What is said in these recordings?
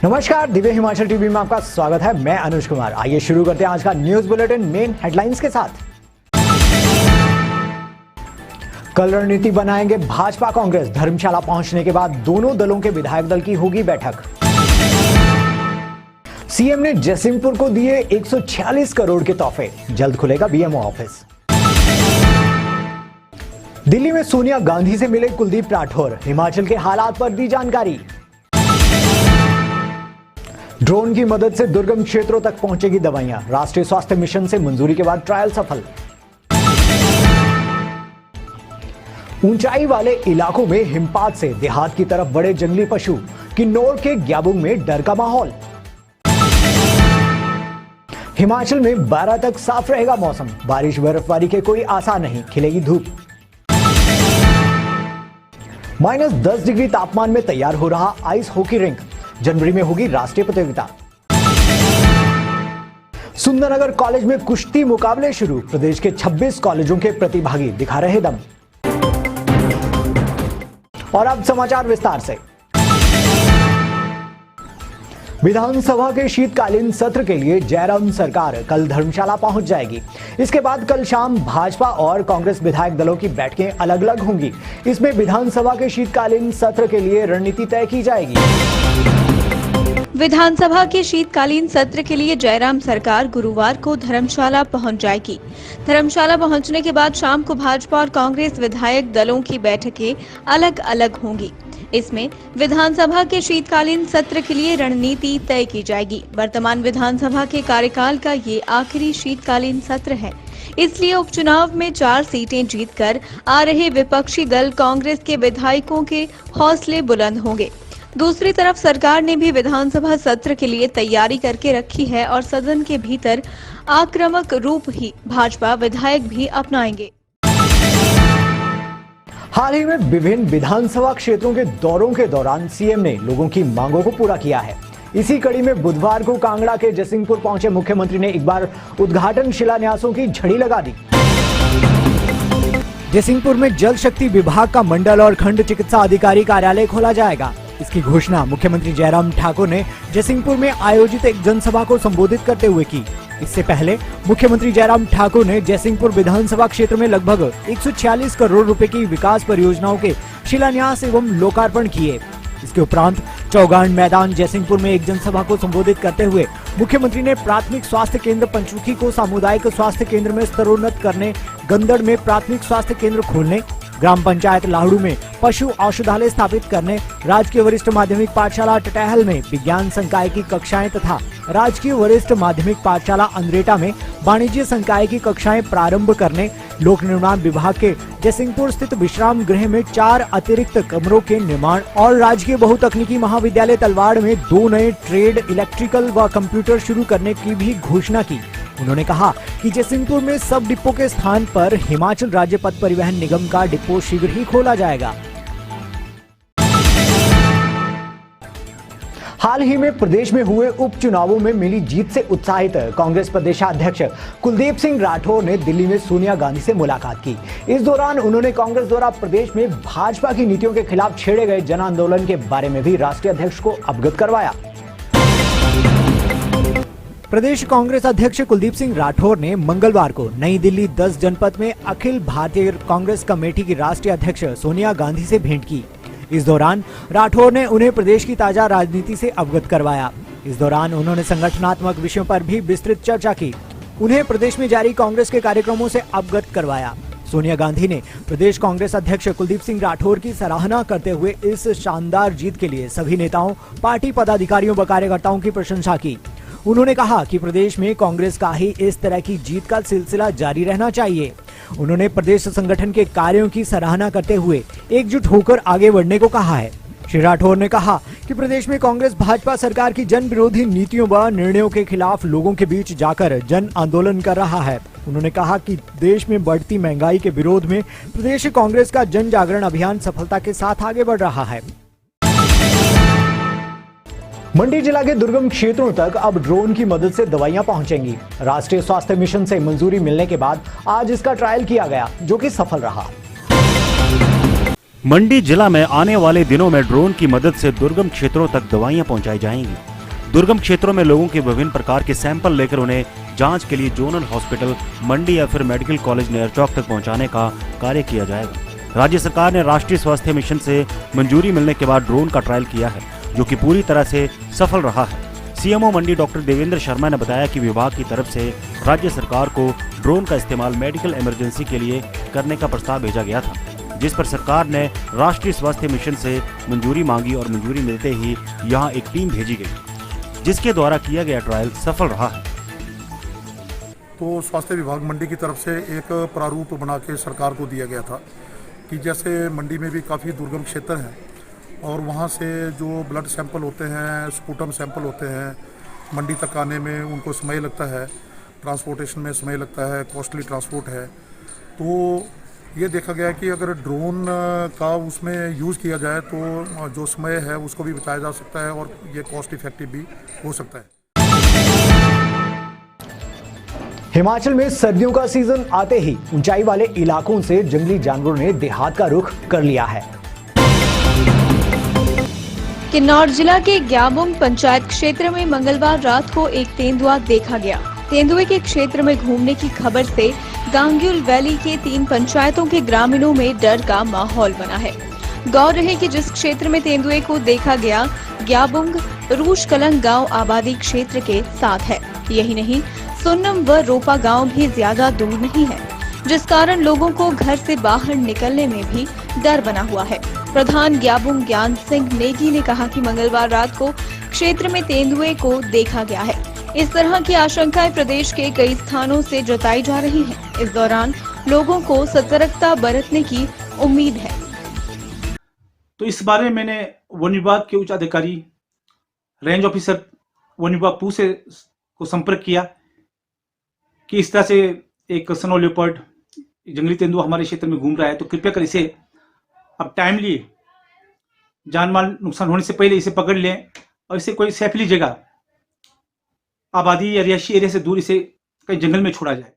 नमस्कार, दिव्य हिमाचल टीवी में आपका स्वागत है। मैं अनुज कुमार। आइए शुरू करते हैं आज का न्यूज बुलेटिन मेन हेडलाइंस के साथ। कल रणनीति बनाएंगे भाजपा कांग्रेस। धर्मशाला पहुंचने के बाद दोनों दलों के विधायक दल की होगी बैठक। सीएम ने जयसिंहपुर को दिए 146 करोड़ के तोहफे। जल्द खुलेगा बीएमओ ऑफिस। दिल्ली में सोनिया गांधी से मिले कुलदीप राठौर। हिमाचल के हालात पर दी जानकारी। ड्रोन की मदद से दुर्गम क्षेत्रों तक पहुंचेगी दवाइयां। राष्ट्रीय स्वास्थ्य मिशन से मंजूरी के बाद ट्रायल सफल। ऊंचाई वाले इलाकों में हिमपात से देहात की तरफ बढ़े जंगली पशु। किन्नौर के ग्याबुंग में डर का माहौल। हिमाचल में 12 तक साफ रहेगा मौसम। बारिश बर्फबारी के कोई आसार नहीं, खिलेगी धूप। -10 डिग्री तापमान में तैयार हो रहा आइस हॉकी रिंक। जनवरी में होगी राष्ट्रीय प्रतियोगिता। सुंदरनगर कॉलेज में कुश्ती मुकाबले शुरू। प्रदेश के 26 कॉलेजों के प्रतिभागी दिखा रहे दम। और अब समाचार विस्तार से। विधानसभा के शीतकालीन सत्र के लिए जयराम सरकार कल धर्मशाला पहुंच जाएगी। इसके बाद कल शाम भाजपा और कांग्रेस विधायक दलों की बैठकें अलग अलग होंगी। इसमें विधानसभा के शीतकालीन सत्र के लिए रणनीति तय की जाएगी। विधानसभा के शीतकालीन सत्र के लिए जयराम सरकार गुरुवार को धर्मशाला पहुंच जाएगी। धर्मशाला पहुंचने के बाद शाम को भाजपा और कांग्रेस विधायक दलों की बैठकें अलग अलग होंगी। इसमें विधानसभा के शीतकालीन सत्र के लिए रणनीति तय की जाएगी। वर्तमान विधानसभा के कार्यकाल का ये आखिरी शीतकालीन सत्र है, इसलिए उपचुनाव में 4 सीटें जीतकर आ रहे विपक्षी दल कांग्रेस के विधायकों के हौसले बुलंद होंगे। दूसरी तरफ सरकार ने भी विधानसभा सत्र के लिए तैयारी करके रखी है और सदन के भीतर आक्रामक रूप ही भाजपा विधायक भी अपनाएंगे। हाल ही में विभिन्न विधानसभा क्षेत्रों के दौरों के दौरान सीएम ने लोगों की मांगों को पूरा किया है। इसी कड़ी में बुधवार को कांगड़ा के जयसिंहपुर पहुंचे मुख्यमंत्री ने एक बार उद्घाटन शिलान्यासों की झड़ी लगा दी। जयसिंहपुर में जल शक्ति विभाग का मंडल और खंड चिकित्सा अधिकारी कार्यालय खोला जाएगा। इसकी घोषणा मुख्यमंत्री जयराम ठाकुर ने जयसिंहपुर में आयोजित एक जनसभा को संबोधित करते हुए की। इससे पहले मुख्यमंत्री जयराम ठाकुर ने जयसिंहपुर विधानसभा क्षेत्र में लगभग 146 करोड़ रुपए की विकास परियोजनाओं के शिलान्यास एवं लोकार्पण किए। इसके उपरांत चौगान मैदान जयसिंहपुर में एक जनसभा को संबोधित करते हुए मुख्यमंत्री ने प्राथमिक स्वास्थ्य केंद्र पंचमुखी को सामुदायिक स्वास्थ्य केंद्र में स्तरोन्नत करने, गंदड़ में प्राथमिक स्वास्थ्य केंद्र खोलने, ग्राम पंचायत लाहड़ू में पशु औषधालय स्थापित करने, राजकीय वरिष्ठ माध्यमिक पाठशाला टटहल में विज्ञान संकाय की कक्षाएं तथा राजकीय वरिष्ठ माध्यमिक पाठशाला अंद्रेटा में वाणिज्य संकाय की कक्षाएं प्रारंभ करने, लोक निर्माण विभाग के जयसिंहपुर स्थित विश्राम गृह में 4 अतिरिक्त कमरों के निर्माण और राजकीय बहुतकनीकी महाविद्यालय तलवाड़ में 2 नए ट्रेड इलेक्ट्रिकल व कंप्यूटर शुरू करने की भी घोषणा की। उन्होंने कहा कि जयसिंहपुर में सब डिपो के स्थान पर हिमाचल राज्य पथ परिवहन निगम का डिपो शीघ्र ही खोला जाएगा। हाल ही में प्रदेश में हुए उपचुनावों में मिली जीत से उत्साहित कांग्रेस प्रदेशाध्यक्ष कुलदीप सिंह राठौर ने दिल्ली में सोनिया गांधी से मुलाकात की। इस दौरान उन्होंने कांग्रेस द्वारा प्रदेश में भाजपा की नीतियों के खिलाफ छेड़े गए जन आंदोलन के बारे में भी राष्ट्रीय अध्यक्ष को अवगत करवाया। प्रदेश कांग्रेस अध्यक्ष कुलदीप सिंह राठौर ने मंगलवार को नई दिल्ली 10 जनपद में अखिल भारतीय कांग्रेस कमेटी की राष्ट्रीय अध्यक्ष सोनिया गांधी से भेंट की। इस दौरान राठौर ने उन्हें प्रदेश की ताजा राजनीति से अवगत करवाया। इस दौरान उन्होंने संगठनात्मक विषयों पर भी विस्तृत चर्चा की। उन्हें प्रदेश में जारी कांग्रेस के कार्यक्रमों से अवगत करवाया। सोनिया गांधी ने प्रदेश कांग्रेस अध्यक्ष कुलदीप सिंह राठौर की सराहना करते हुए इस शानदार जीत के लिए सभी नेताओं, पार्टी पदाधिकारियों व कार्यकर्ताओं की प्रशंसा की। उन्होंने कहा कि प्रदेश में कांग्रेस का ही इस तरह की जीत का सिलसिला जारी रहना चाहिए। उन्होंने प्रदेश संगठन के कार्यों की सराहना करते हुए एकजुट होकर आगे बढ़ने को कहा है। श्री राठौर ने कहा कि प्रदेश में कांग्रेस भाजपा सरकार की जन विरोधी नीतियों व निर्णयों के खिलाफ लोगों के बीच जाकर जन आंदोलन कर रहा है। उन्होंने कहा कि देश में बढ़ती महंगाई के विरोध में प्रदेश कांग्रेस का जन जागरण अभियान सफलता के साथ आगे बढ़ रहा है। मंडी जिला के दुर्गम क्षेत्रों तक अब ड्रोन की मदद से दवाइयां पहुंचेंगी। राष्ट्रीय स्वास्थ्य मिशन से मंजूरी मिलने के बाद आज इसका ट्रायल किया गया, जो कि सफल रहा। मंडी जिला में आने वाले दिनों में ड्रोन की मदद से दुर्गम क्षेत्रों तक दवाइयां पहुंचाई जाएंगी। दुर्गम क्षेत्रों में लोगों के विभिन्न प्रकार के सैंपल लेकर उन्हें जांच के लिए जोनल हॉस्पिटल मंडी या फिर मेडिकल कॉलेज नेरचौक तक पहुंचाने का कार्य किया जाएगा। राज्य सरकार ने राष्ट्रीय स्वास्थ्य मिशन से मंजूरी मिलने के बाद ड्रोन का ट्रायल किया है, जो कि पूरी तरह से सफल रहा है। सीएमओ मंडी डॉक्टर देवेंद्र शर्मा ने बताया कि विभाग की तरफ से राज्य सरकार को ड्रोन का इस्तेमाल मेडिकल इमरजेंसी के लिए करने का प्रस्ताव भेजा गया था, जिस पर सरकार ने राष्ट्रीय स्वास्थ्य मिशन से मंजूरी मांगी और मंजूरी मिलते ही यहां एक टीम भेजी गई, जिसके द्वारा किया गया ट्रायल सफल रहा है। तो स्वास्थ्य विभाग मंडी की तरफ से एक प्रारूप बना के सरकार को दिया गया था कि जैसे मंडी में भी काफ़ी दुर्गम क्षेत्र हैं और वहाँ से जो ब्लड सैंपल होते हैं, स्पूटम सैंपल होते हैं, मंडी तक आने में उनको समय लगता है, ट्रांसपोर्टेशन में समय लगता है, कॉस्टली ट्रांसपोर्ट है। तो ये देखा गया कि अगर ड्रोन का उसमें यूज़ किया जाए तो जो समय है उसको भी बचाया जा सकता है और ये कॉस्ट इफेक्टिव भी हो सकता है। हिमाचल में सर्दियों का सीजन आते ही ऊंचाई वाले इलाकों से जंगली जानवरों ने देहात का रुख कर लिया है। किन्नौर जिला के ग्याबुंग पंचायत क्षेत्र में मंगलवार रात को एक तेंदुआ देखा गया। तेंदुए के क्षेत्र में घूमने की खबर से गांगुल वैली के 3 पंचायतों के ग्रामीणों में डर का माहौल बना है। गौर रहे कि जिस क्षेत्र में तेंदुए को देखा गया, ग्याबुंग रूशकलंग गांव आबादी क्षेत्र के साथ है। यही नहीं, सुन्नम व रोपा गांव भी ज्यादा दूर नहीं है, जिस कारण लोगों को घर से बाहर निकलने में भी डर बना हुआ है। प्रधान ग्याबुंग ज्ञान सिंह नेगी ने कहा कि मंगलवार रात को क्षेत्र में तेंदुए को देखा गया है। इस तरह की आशंकाएं प्रदेश के कई स्थानों से जताई जा रही हैं। इस दौरान लोगों को सतर्कता बरतने की उम्मीद है। तो इस बारे में मैंने वन विभाग के उच्च अधिकारी, रेंज ऑफिसर वन विभाग पू से को संपर्क किया कि इस तरह से एक स्नो लेपर्ड जंगली तेंदुआ हमारे क्षेत्र में घूम रहा है, तो कृपया कर इसे अब टाइमली जान माल नुकसान होने से पहले इसे पकड़ लें और इसे कोई सेफली जगह आबादी या रिहायशी एरिया से दूर इसे कहीं जंगल में छोड़ा जाए।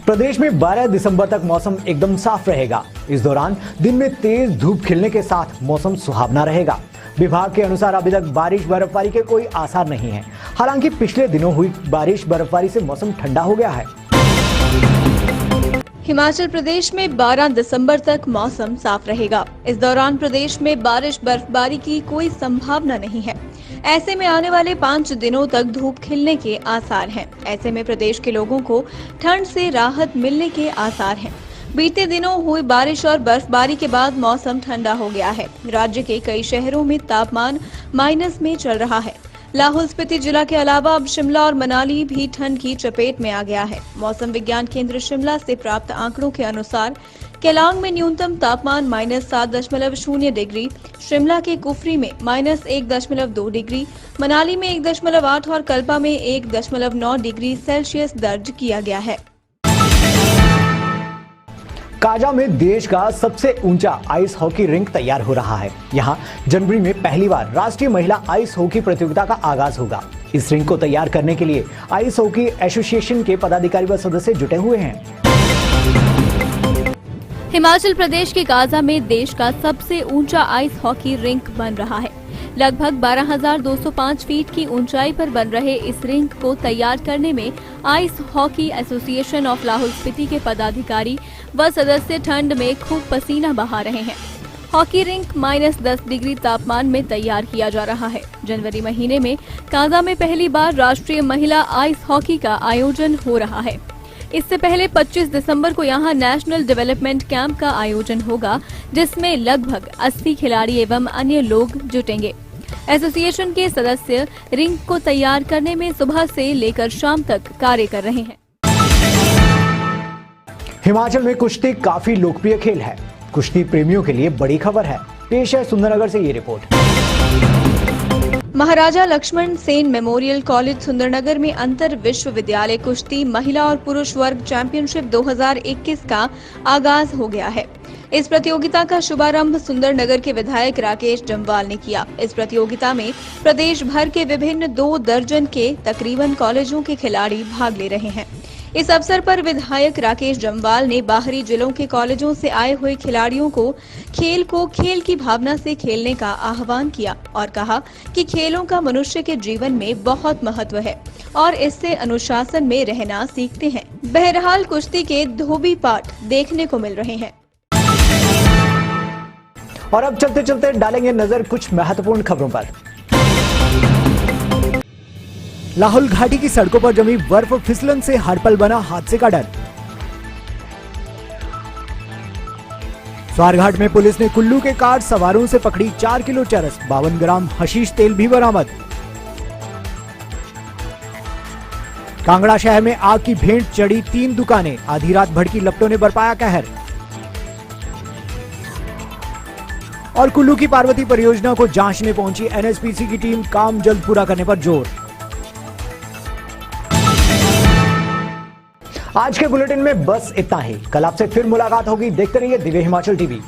प्रदेश में 12 दिसंबर तक मौसम एकदम साफ रहेगा। इस दौरान दिन में तेज धूप खिलने के साथ मौसम सुहावना रहेगा। विभाग के अनुसार अभी तक बारिश बर्फबारी के कोई आसार नहीं है। हालांकि पिछले दिनों हुई बारिश बर्फबारी से मौसम ठंडा हो गया है। हिमाचल प्रदेश में 12 दिसंबर तक मौसम साफ रहेगा। इस दौरान प्रदेश में बारिश बर्फबारी की कोई संभावना नहीं है। ऐसे में आने वाले 5 दिनों तक धूप खिलने के आसार हैं। ऐसे में प्रदेश के लोगों को ठंड से राहत मिलने के आसार हैं। बीते दिनों हुई बारिश और बर्फबारी के बाद मौसम ठंडा हो गया है। राज्य के कई शहरों में तापमान माइनस में चल रहा है। लाहौल स्पीति जिला के अलावा अब शिमला और मनाली भी ठंड की चपेट में आ गया है। मौसम विज्ञान केंद्र शिमला से प्राप्त आंकड़ों के अनुसार केलांग में न्यूनतम तापमान -7.0 डिग्री, शिमला के कुफरी में -1.2 डिग्री, मनाली में 1.8 और कल्पा में 1.9 डिग्री सेल्सियस दर्ज किया गया है। काजा में देश का सबसे ऊंचा आइस हॉकी रिंक तैयार हो रहा है। यहाँ जनवरी में पहली बार राष्ट्रीय महिला आइस हॉकी प्रतियोगिता का आगाज होगा। इस रिंक को तैयार करने के लिए आइस हॉकी एसोसिएशन के पदाधिकारी व सदस्य जुटे हुए हैं। हिमाचल प्रदेश के काजा में देश का सबसे ऊंचा आइस हॉकी रिंक बन रहा है। लगभग 12,205 फीट की ऊंचाई पर बन रहे इस रिंक को तैयार करने में ice hockey association of Lahaul Spiti के पदाधिकारी व सदस्य ठंड में खूब पसीना बहा रहे हैं। हॉकी रिंक -10 डिग्री तापमान में तैयार किया जा रहा है। जनवरी महीने में काजा में पहली बार राष्ट्रीय महिला आइस हॉकी का आयोजन हो रहा है। इससे पहले 25 दिसंबर को यहां नेशनल डेवलपमेंट कैंप का आयोजन होगा, जिसमें लगभग 80 खिलाड़ी एवं अन्य लोग जुटेंगे। एसोसिएशन के सदस्य रिंक को तैयार करने में सुबह से लेकर शाम तक कार्य कर रहे हैं। हिमाचल में कुश्ती काफी लोकप्रिय खेल है। कुश्ती प्रेमियों के लिए बड़ी खबर है। पेश है सुंदरनगर से ये रिपोर्ट। महाराजा लक्ष्मण सेन मेमोरियल कॉलेज सुंदरनगर में अंतर विश्वविद्यालय कुश्ती महिला और पुरुष वर्ग चैंपियनशिप 2021 का आगाज हो गया है। इस प्रतियोगिता का शुभारंभ सुंदरनगर के विधायक राकेश जम्वाल ने किया। इस प्रतियोगिता में प्रदेश भर के विभिन्न 2 दर्जन के तकरीबन कॉलेजों के खिलाड़ी भाग ले रहे हैं। इस अवसर पर विधायक राकेश जम्वाल ने बाहरी जिलों के कॉलेजों से आए हुए खिलाड़ियों को खेल की भावना से खेलने का आह्वान किया और कहा कि खेलों का मनुष्य के जीवन में बहुत महत्व है और इससे अनुशासन में रहना सीखते हैं। बहरहाल कुश्ती के धोबी पाठ देखने को मिल रहे हैं। और अब चलते चलते डालेंगे नजर कुछ महत्वपूर्ण खबरों पर। लाहौल घाटी की सड़कों पर जमी बर्फ फिसलन से हर पल बना हादसे का डर। स्वारघाट में पुलिस ने कुल्लू के कार सवारों से पकड़ी 4 किलो चरस, 52 ग्राम हशीश तेल भी बरामद। कांगड़ा शहर में आग की भेंट चढ़ी 3 दुकानें, आधी रात भड़की लपटों ने बरपाया कहर। और कुल्लू की पार्वती परियोजना को जांचने पहुंची एनएचपीसी की टीम, काम जल्द पूरा करने पर जोर। आज के बुलेटिन में बस इतना ही। कल आपसे फिर मुलाकात होगी। देखते रहिए दिव्य हिमाचल टीवी।